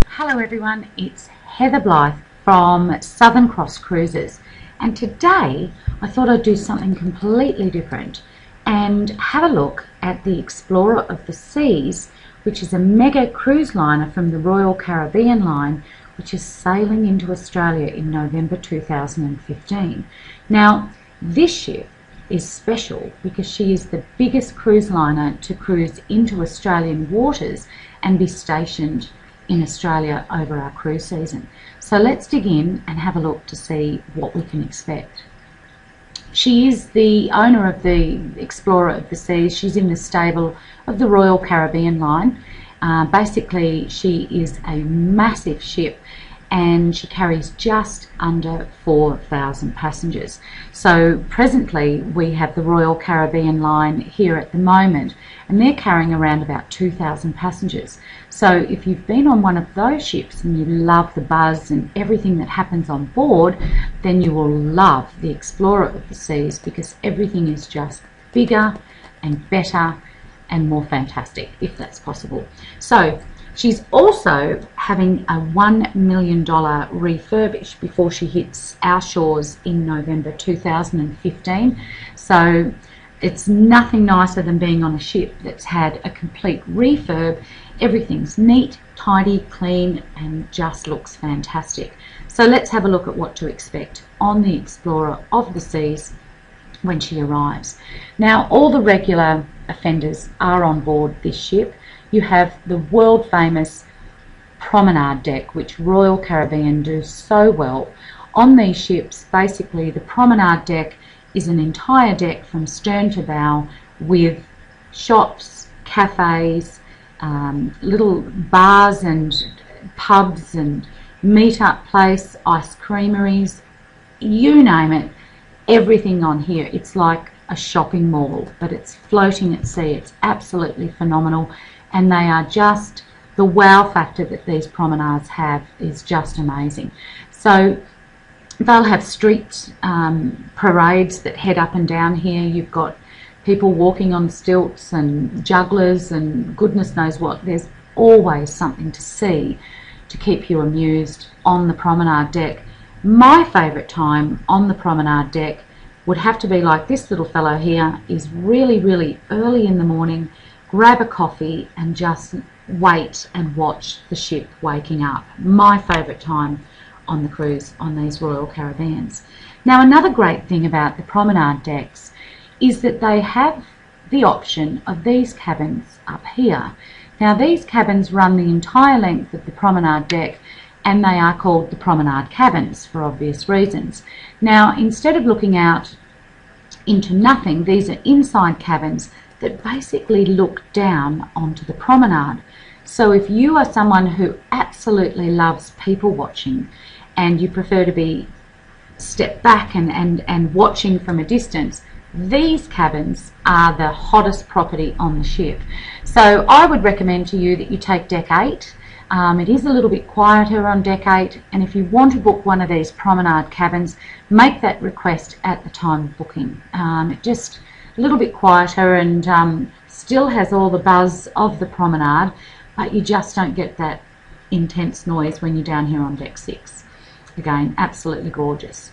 Hello everyone, it's Heather Blythe from Southern Cross Cruises, and today I thought I'd do something completely different and have a look at the Explorer of the Seas, which is a mega cruise liner from the Royal Caribbean line, which is sailing into Australia in November 2015. Now, this ship is special because she is the biggest cruise liner to cruise into Australian waters and be stationed in Australia over our cruise season. So let's dig in and have a look to see what we can expect. She is the owner of the Explorer of the Seas. She's in the stable of the Royal Caribbean line. Basically, she is a massive ship and she carries just under 4,000 passengers. So presently we have the Royal Caribbean line here at the moment, and they're carrying around about 2,000 passengers. So if you've been on one of those ships and you love the buzz and everything that happens on board, then you will love the Explorer of the Seas, because everything is just bigger and better and more fantastic, if that's possible. So she's also having a $1 million refurbish before she hits our shores in November 2015. So it's nothing nicer than being on a ship that's had a complete refurb. Everything's neat, tidy, clean, and just looks fantastic. So let's have a look at what to expect on the Explorer of the Seas when she arrives. Now, all the regular offenders are on board this ship. You have the world famous Promenade deck, which Royal Caribbean do so well. On these ships, basically the Promenade deck is an entire deck from stern to bow with shops, cafes, little bars and pubs and meet-up place, ice creameries, you name it, everything on here. It's like a shopping mall, but it's floating at sea. It's absolutely phenomenal, and they are just, the wow factor that these promenades have is just amazing. So they'll have street parades that head up and down here. You've got people walking on stilts and jugglers and goodness knows what. There's always something to see to keep you amused on the promenade deck. My favourite time on the promenade deck would have to be like this little fellow here, is really, really early in the morning, grab a coffee and just wait and watch the ship waking up. My favourite time on the cruise on these Royal Caribbeans. Now, another great thing about the promenade decks is that they have the option of these cabins up here. Now, these cabins run the entire length of the promenade deck, and they are called the promenade cabins for obvious reasons. Now, instead of looking out into nothing, these are inside cabins that basically look down onto the promenade. So if you are someone who absolutely loves people watching and you prefer to be step back and watching from a distance, these cabins are the hottest property on the ship. So I would recommend to you that you take deck 8. It is a little bit quieter on deck 8, and if you want to book one of these promenade cabins, make that request at the time of booking. Just a little bit quieter and still has all the buzz of the promenade, but you just don't get that intense noise when you're down here on deck 6. Again, absolutely gorgeous.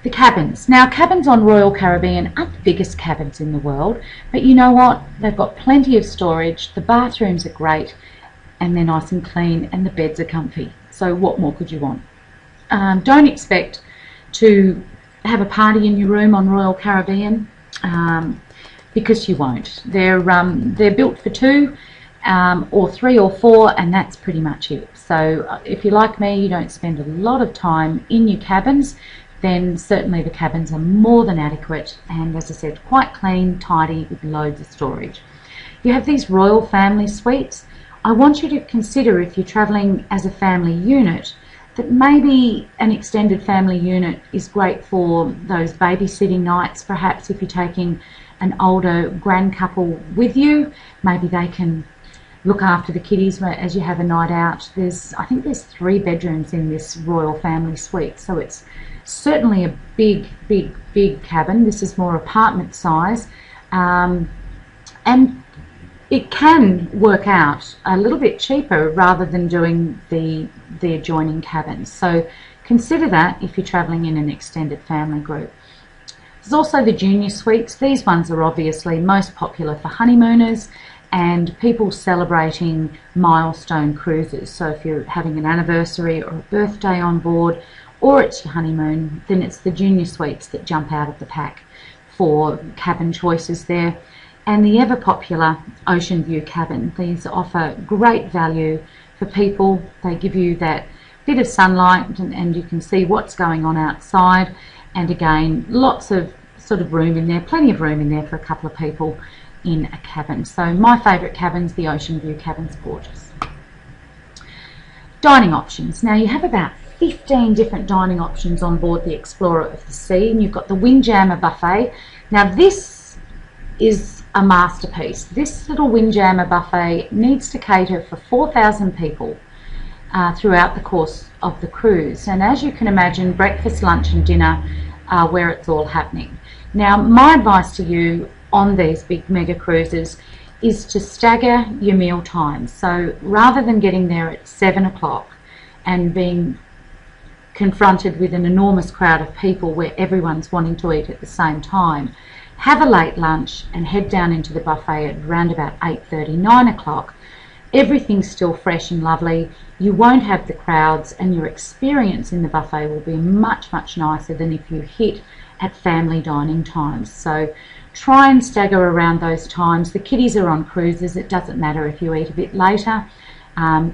The cabins. Now, cabins on Royal Caribbean aren't the biggest cabins in the world, but you know what? They've got plenty of storage, the bathrooms are great, and they're nice and clean, and the beds are comfy. So what more could you want? Don't expect to have a party in your room on Royal Caribbean, because you won't. They're built for 2 or 3 or 4, and that's pretty much it. So if you're like me, you don't spend a lot of time in your cabins, then certainly the cabins are more than adequate, and as I said, quite clean, tidy, with loads of storage. You have these royal family suites. I want you to consider, if you're travelling as a family unit, that maybe an extended family unit is great for those babysitting nights. Perhaps if you're taking an older grand couple with you, maybe they can look after the kiddies as you have a night out. I think there's 3 bedrooms in this royal family suite, so it's certainly a big cabin. This is more apartment size, and it can work out a little bit cheaper rather than doing the adjoining cabins. So consider that if you're travelling in an extended family group. There's also the junior suites. These ones are obviously most popular for honeymooners and people celebrating milestone cruises. So if you're having an anniversary or a birthday on board, or it's your honeymoon, then it's the junior suites that jump out of the pack for cabin choices there. And the ever popular ocean view cabin. These offer great value for people. They give you that bit of sunlight and you can see what's going on outside. And again, lots of sort of room in there, plenty of room in there for a couple of people in a cabin. So my favourite cabin's the ocean view cabin's gorgeous. Dining options. Now you have about 15 different dining options on board the Explorer of the Sea, and you've got the Windjammer buffet. Now this is a masterpiece. This little Windjammer buffet needs to cater for 4,000 people throughout the course of the cruise, and as you can imagine, breakfast, lunch and dinner are where it's all happening. Now my advice to you on these big mega cruises is to stagger your meal times. So rather than getting there at 7 o'clock and being confronted with an enormous crowd of people where everyone's wanting to eat at the same time, have a late lunch and head down into the buffet at around about 8:30, 9 o'clock. Everything's still fresh and lovely. You won't have the crowds, and your experience in the buffet will be much, much nicer than if you hit at family dining times. So try and stagger around those times. The kiddies are on cruises. It doesn't matter if you eat a bit later.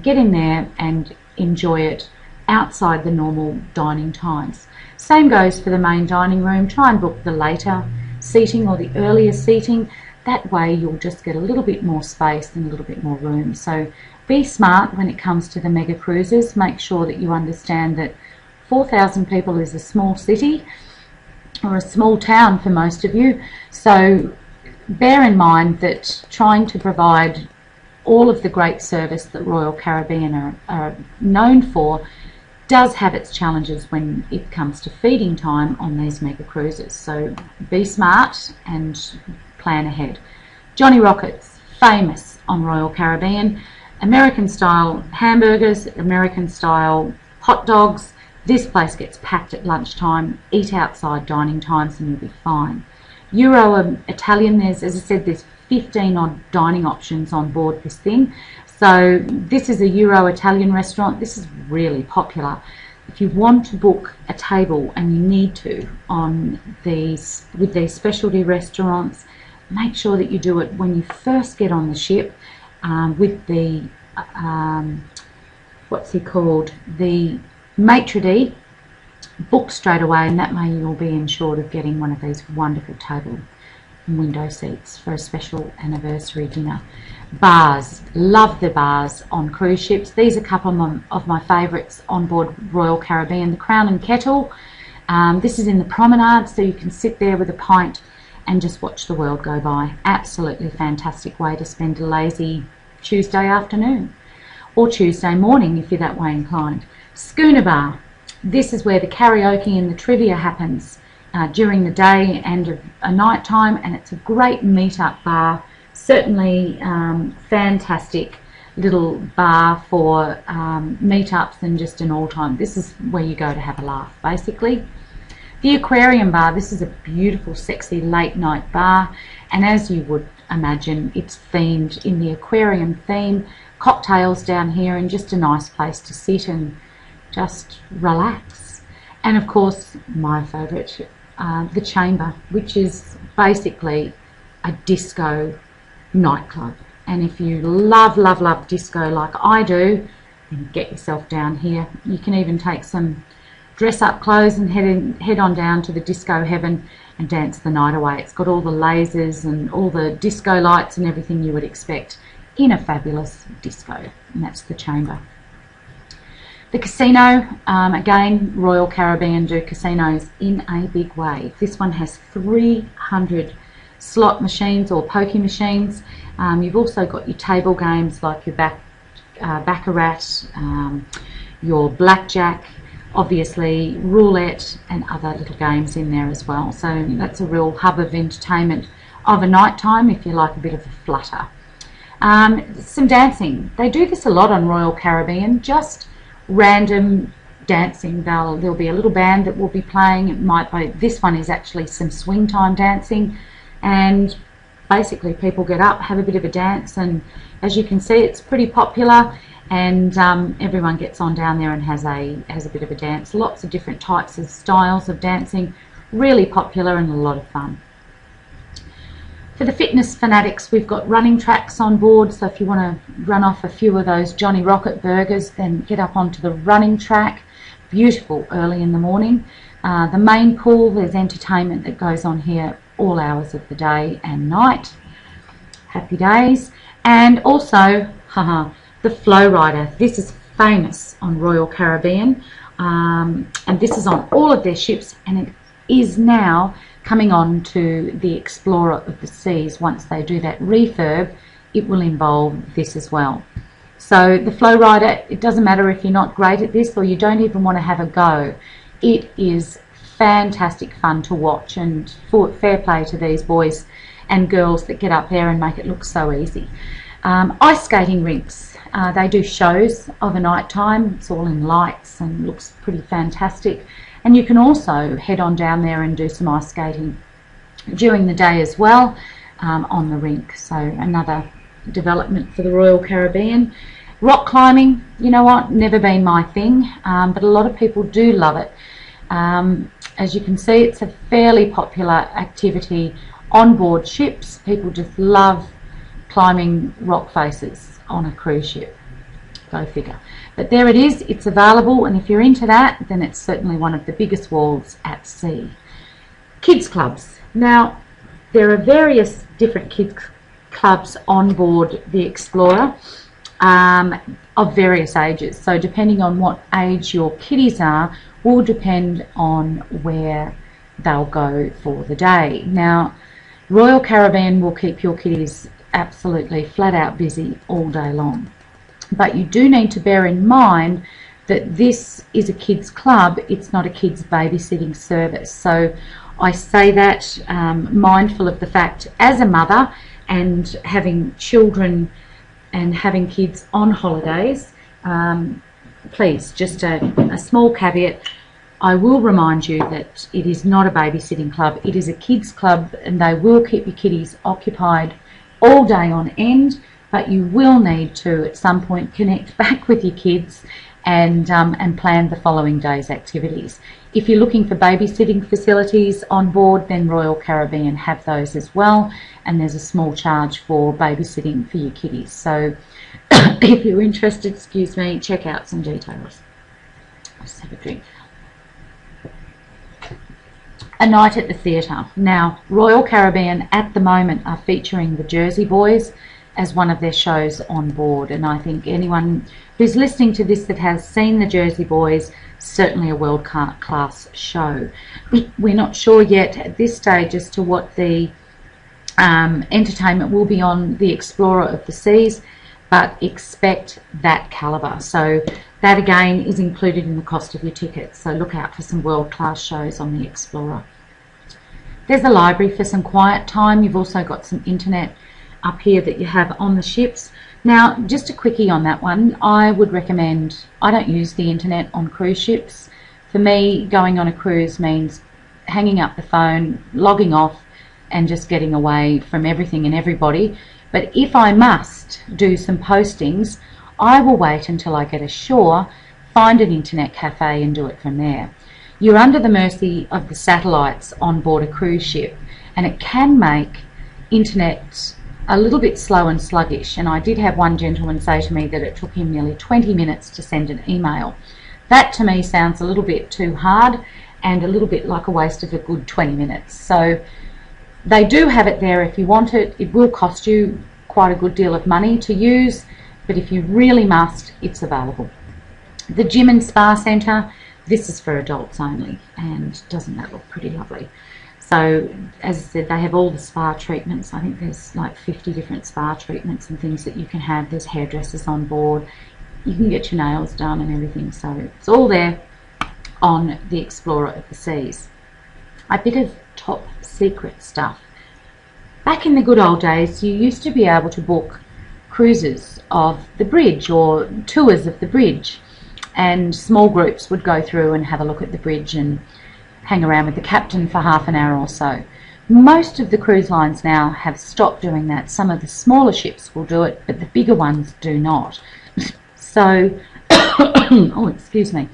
Get in there and enjoy it outside the normal dining times. Same goes for the main dining room. Try and book the later seating or the earlier seating. That way you'll just get a little bit more space and a little bit more room. So be smart when it comes to the mega cruises. Make sure that you understand that 4,000 people is a small city or a small town for most of you. So bear in mind that trying to provide all of the great service that Royal Caribbean are known for does have its challenges when it comes to feeding time on these mega cruises. So be smart and plan ahead. Johnny Rockets, famous on Royal Caribbean. American style hamburgers, American style hot dogs. This place gets packed at lunchtime. Eat outside dining times and you'll be fine. Euro Italian, as I said, there's 15 odd dining options on board this thing. So this is a Euro Italian restaurant. This is really popular. If you want to book a table, and you need to, on these with these specialty restaurants, make sure that you do it when you first get on the ship with the what's he called, the maitre d'. Book straight away, and that way you'll be ensured of getting one of these wonderful table and window seats for a special anniversary dinner. Bars, love the bars on cruise ships. These are a couple of my favourites on board Royal Caribbean. The Crown and Kettle. This is in the Promenade, so you can sit there with a pint and just watch the world go by. Absolutely fantastic way to spend a lazy Tuesday afternoon or Tuesday morning if you're that way inclined. Schooner Bar. This is where the karaoke and the trivia happens during the day and a night time, and it's a great meet-up bar. Certainly fantastic little bar for meetups and just an all-time. This is where you go to have a laugh, basically. The Aquarium Bar. This is a beautiful, sexy late-night bar, and as you would imagine, it's themed in the aquarium theme. Cocktails down here and just a nice place to sit and just relax. And of course, my favourite, the Chamber, which is basically a disco nightclub. And if you love, love, love disco like I do, then get yourself down here. You can even take some dress-up clothes and head on down to the disco heaven and dance the night away. It's got all the lasers and all the disco lights and everything you would expect in a fabulous disco, and that's the Chamber. The casino, again, Royal Caribbean do casinos in a big way. This one has 300 slot machines or pokie machines. You've also got your table games like your baccarat, your blackjack, obviously roulette and other little games in there as well. So that's a real hub of entertainment of a night time if you like a bit of a flutter. Some dancing. They do this a lot on Royal Caribbean, just random dancing. There'll be a little band that will be playing. It might be, this one is actually some swing time dancing, and basically people get up, have a bit of a dance, and as you can see, it's pretty popular, and everyone gets on down there and has a bit of a dance. Lots of different types of styles of dancing, really popular and a lot of fun. For the fitness fanatics, we've got running tracks on board, so if you want to run off a few of those Johnny Rocket burgers, then get up onto the running track. Beautiful early in the morning. The main pool, there's entertainment that goes on here all hours of the day and night. Happy days. And also, the Flow Rider. This is famous on Royal Caribbean, and this is on all of their ships, and it is now coming on to the Explorer of the Seas. Once they do that refurb, it will involve this as well. So the Flow Rider, it doesn't matter if you're not great at this or you don't even want to have a go. It is fantastic fun to watch, and fair play to these boys and girls that get up there and make it look so easy. Ice skating rinks. They do shows of a night time. It's all in lights and looks pretty fantastic. And you can also head on down there and do some ice skating during the day as well on the rink. So another development for the Royal Caribbean. Rock climbing, you know what, never been my thing, but a lot of people do love it. As you can see, it's a fairly popular activity on board ships. People just love climbing rock faces on a cruise ship. Go figure. But there it is, it's available, and if you're into that, then it's certainly one of the biggest walls at sea. Kids clubs. Now, there are various different kids clubs on board the Explorer of various ages. So depending on what age your kiddies are, will depend on where they'll go for the day. Now, Royal Caribbean will keep your kiddies absolutely flat out busy all day long. But you do need to bear in mind that this is a kids club, it's not a kids babysitting service. So I say that mindful of the fact, as a mother and having children and having kids on holidays, please, just a small caveat, I will remind you that it is not a babysitting club, it is a kids club, and they will keep your kiddies occupied all day on end, but you will need to at some point connect back with your kids and plan the following day's activities. If you're looking for babysitting facilities on board, then Royal Caribbean have those as well, and there's a small charge for babysitting for your kiddies. So if you're interested, excuse me, check out some details. I'll just have a drink. A night at the theatre. Now, Royal Caribbean at the moment are featuring the Jersey Boys as one of their shows on board, and I think anyone who's listening to this that has seen the Jersey Boys, certainly a world-class show. We're not sure yet at this stage as to what the entertainment will be on the Explorer of the Seas, but expect that calibre. So that again is included in the cost of your tickets, so look out for some world-class shows on the Explorer. There's a library for some quiet time. You've also got some internet up here that you have on the ships. Now, just a quickie on that one, I would recommend, I don't use the internet on cruise ships. For me, going on a cruise means hanging up the phone, logging off, and just getting away from everything and everybody. But if I must do some postings, I will wait until I get ashore, find an internet cafe and do it from there. You're under the mercy of the satellites on board a cruise ship, and it can make internet a little bit slow and sluggish, and I did have one gentleman say to me that it took him nearly 20 minutes to send an email. That to me sounds a little bit too hard and a little bit like a waste of a good 20 minutes. So they do have it there if you want it. It will cost you quite a good deal of money to use, but if you really must, it's available. The gym and spa centre, this is for adults only, and doesn't that look pretty lovely? So, as I said, they have all the spa treatments. I think there's like 50 different spa treatments and things that you can have. There's hairdressers on board. You can get your nails done and everything. So it's all there on the Explorer of the Seas. A bit of top secret stuff. Back in the good old days, you used to be able to book cruises of the bridge or tours of the bridge, and small groups would go through and have a look at the bridge and hang around with the captain for half an hour or so. Most of the cruise lines now have stopped doing that. Some of the smaller ships will do it, but the bigger ones do not. So, oh, excuse me.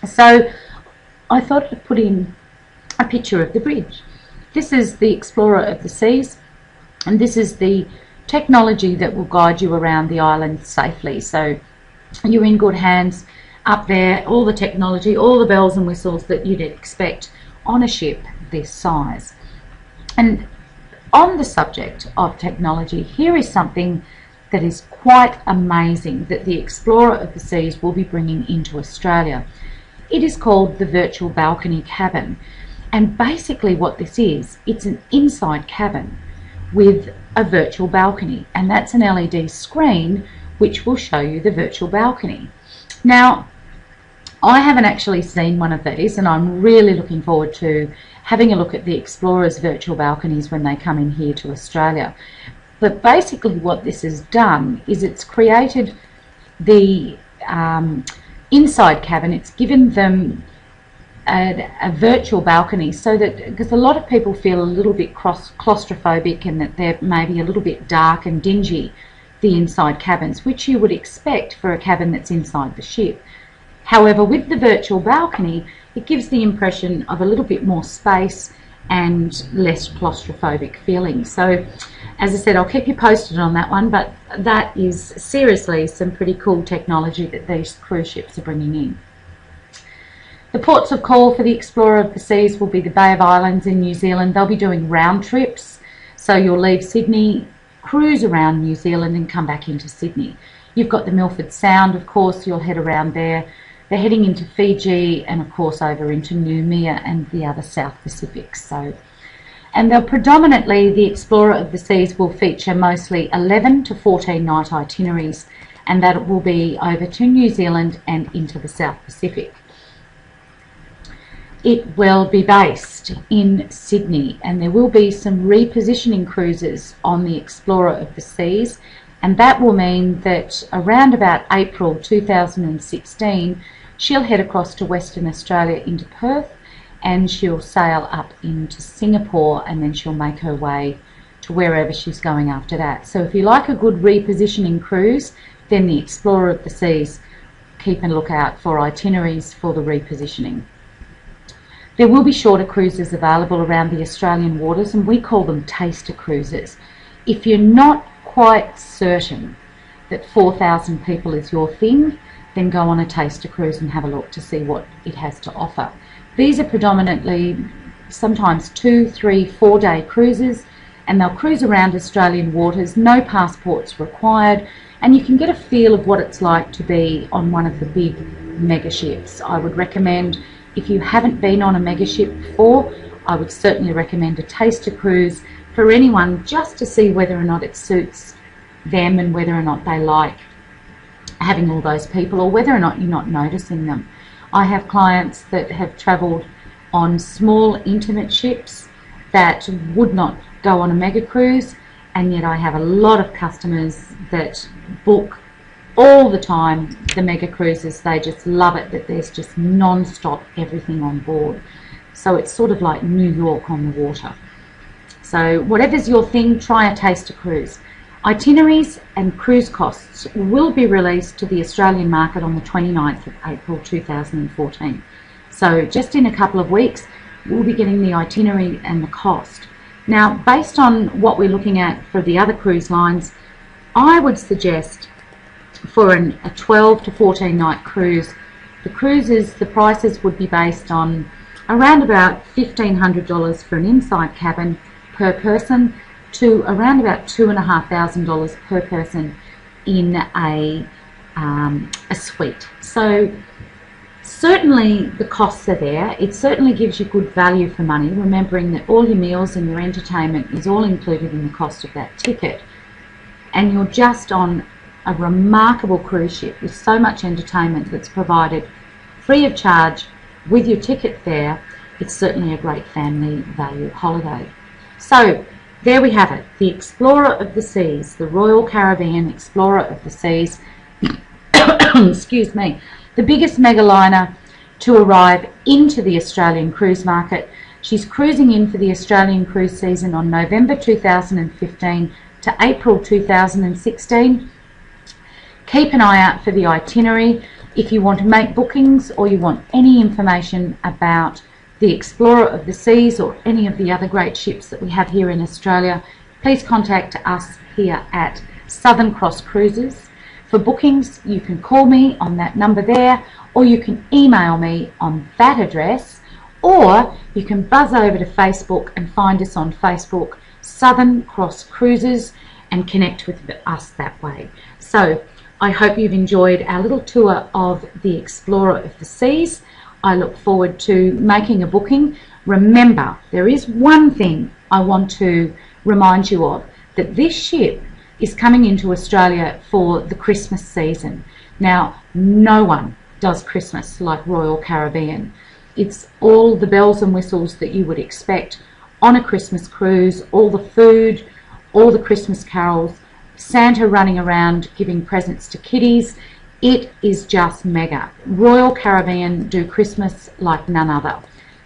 So I thought I'd put in a picture of the bridge. This is the Explorer of the Seas, and this is the technology that will guide you around the island safely. So you're in good hands up there, all the technology, all the bells and whistles that you'd expect on a ship this size. And on the subject of technology, here is something that is quite amazing that the Explorer of the Seas will be bringing into Australia. It is called the virtual balcony cabin, and basically what this is, it's an inside cabin with a virtual balcony, and that's an LED screen which will show you the virtual balcony. Now, I haven't actually seen one of these, and I'm really looking forward to having a look at the Explorer's virtual balconies when they come in here to Australia. But basically what this has done is it's created the inside cabin. It's given them a virtual balcony, so that, because a lot of people feel a little bit claustrophobic and that they're maybe a little bit dark and dingy, the inside cabins, which you would expect for a cabin that's inside the ship. However, with the virtual balcony, it gives the impression of a little bit more space and less claustrophobic feeling. So, as I said, I'll keep you posted on that one, but that is seriously some pretty cool technology that these cruise ships are bringing in. The ports of call for the Explorer of the Seas will be the Bay of Islands in New Zealand. They'll be doing round trips, so you'll leave Sydney, cruise around New Zealand and come back into Sydney. You've got the Milford Sound, of course, you'll head around there. They're heading into Fiji and of course over into Noumea and the other South Pacific. And they'll predominantly, the Explorer of the Seas will feature mostly 11 to 14 night itineraries, and that will be over to New Zealand and into the South Pacific. It will be based in Sydney, and there will be some repositioning cruises on the Explorer of the Seas, and that will mean that around about April 2016 she'll head across to Western Australia into Perth, and she'll sail up into Singapore, and then she'll make her way to wherever she's going after that. So if you like a good repositioning cruise, then the Explorer of the Seas, keep a lookout for itineraries for the repositioning. There will be shorter cruises available around the Australian waters, and we call them taster cruises. If you're not quite certain that 4,000 people is your thing, then go on a taster cruise and have a look to see what it has to offer. These are predominantly sometimes 2, 3, 4 day cruises, and they'll cruise around Australian waters, no passports required, and you can get a feel of what it's like to be on one of the big mega ships. I would recommend, if you haven't been on a mega ship before, I would certainly recommend a taster cruise for anyone, just to see whether or not it suits them and whether or not they like having all those people, or whether or not you're not noticing them. I have clients that have travelled on small intimate ships that would not go on a mega cruise, and yet I have a lot of customers that book all the time the mega cruises. They just love it, that there's just non-stop everything on board. So it's sort of like New York on the water. So whatever's your thing, try a taster cruise. Itineraries and cruise costs will be released to the Australian market on the 29th of April 2014. So just in a couple of weeks, we'll be getting the itinerary and the cost. Now, based on what we're looking at for the other cruise lines, I would suggest for a 12 to 14 night cruise, the prices would be based on around about $1,500 for an inside cabin per person, to around about $2,500 per person in a suite. So certainly the costs are there. It certainly gives you good value for money, remembering that all your meals and your entertainment is all included in the cost of that ticket, and you're just on a remarkable cruise ship with so much entertainment that's provided free of charge with your ticket there. It's certainly a great family value holiday. So there we have it, the Explorer of the Seas, the Royal Caribbean Explorer of the Seas. Excuse me, the biggest mega liner to arrive into the Australian cruise market. She's cruising in for the Australian cruise season on November 2015 to April 2016. Keep an eye out for the itinerary. If you want to make bookings or you want any information about the Explorer of the Seas or any of the other great ships that we have here in Australia, please contact us here at Southern Cross Cruises. For bookings, you can call me on that number there, or you can email me on that address, or you can buzz over to Facebook and find us on Facebook, Southern Cross Cruises, and connect with us that way. So I hope you've enjoyed our little tour of the Explorer of the Seas. I look forward to making a booking. Remember, there is one thing I want to remind you of, that this ship is coming into Australia for the Christmas season. Now, no one does Christmas like Royal Caribbean. It's all the bells and whistles that you would expect on a Christmas cruise, all the food, all the Christmas carols, Santa running around giving presents to kiddies. It is just mega. Royal Caribbean do Christmas like none other.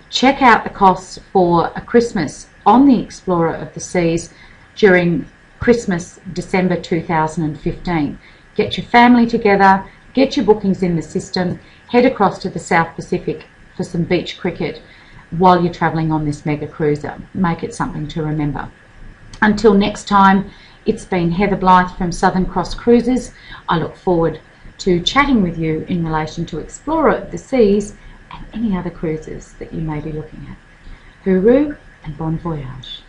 Check out the costs for a Christmas on the Explorer of the Seas during Christmas, December 2015. Get your family together, get your bookings in the system, head across to the South Pacific for some beach cricket while you're travelling on this mega cruiser. Make it something to remember. Until next time, it's been Heather Blythe from Southern Cross Cruises. I look forward to chatting with you in relation to Explorer of the Seas and any other cruises that you may be looking at. Hooroo and bon voyage.